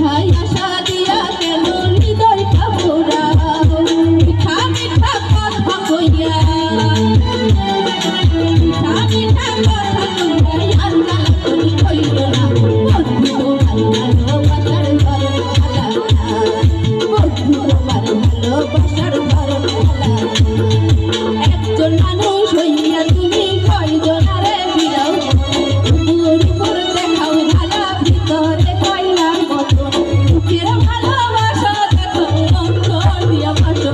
মিঠাই আশা দিয়া কেন হৃদয়টা ভরা মিঠা মিঠা কথা কইয়া মিঠা মিঠা কথা কইয়া আর জ্বালাতন কইল না বন্ধু তোমার ভালোবাসার ধরন আলাদা বন্ধু তোমার ভালোবাসার ধরন আলাদা একজন মানুষ হইয়া তুমি কয়জনারে ফিরাও উপর উপর দেখাও ভালা ভিতরে কয়লা মতো বুকের ভালোবাসা দেখো অন্তর দিয়া বাসো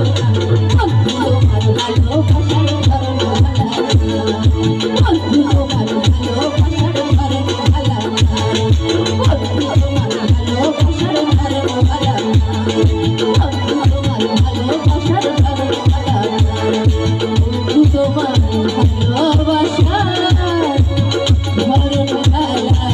বন্ধু তোমার ভালোবাসার ধরন আলাদা বন্ধু তোমার ভালোবাসার ধরন আলাদা বন্ধু তোমার ভালোবাসার ধরন আলাদা বন্ধু তোমার ভালোবাসার ধরন আলাদা বন্ধু তোমার ভালোবাসার ধরন আলাদা